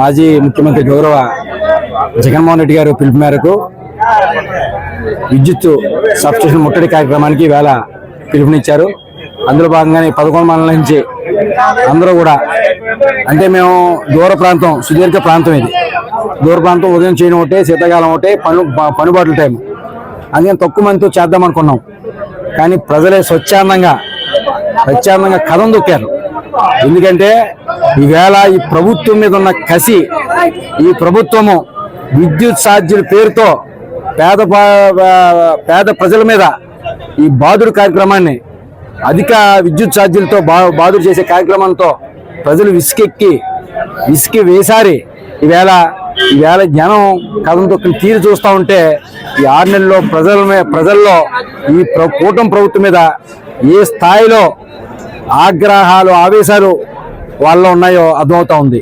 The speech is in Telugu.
మాజీ ముఖ్యమంత్రి గౌరవ జగన్మోహన్ రెడ్డి గారు పిలుపు మేరకు విద్యుత్ సబ్స్టేషన్ ముట్టడి కార్యక్రమానికి ఈవేళ పిలుపునిచ్చారు. అందులో భాగంగానే 11 మండలం నుంచి అందరూ కూడా, అంటే మేము దూర ప్రాంతం, సుదీర్ఘ ప్రాంతం, ఇది దూర ప్రాంతం, ఉదయం చేయడం ఒకటే, శీతాకాలం ఒకటే, పనుబాట్ల టైం, అందుకని తక్కువ మందితో చేద్దాం అనుకున్నాం. కానీ ప్రజలే స్వచ్ఛందంగా కథం దొక్కారు. ఎందుకంటే ఈవేళ ఈ ప్రభుత్వం మీద ఉన్న కసి, ఈ ప్రభుత్వము విద్యుత్ ఛార్జీల పేరుతో పేద ప్రజల మీద ఈ బాదుడు కార్యక్రమాన్ని, అధిక విద్యుత్ ఛార్జీలతో బాదుడు చేసే కార్యక్రమంతో ప్రజలు విసికి వేసారి ఈవేళ జనం కథం తొక్కిన తీరు చూస్తూ ఉంటే ఈ 6 నెలల్లో ప్రజల్లో ఈ కూటమి ప్రభుత్వం మీద ఏ స్థాయిలో ఆగ్రహాలు, ఆవేశాలు వాళ్ళలో ఉన్నాయో అర్థమవుతా ఉంది.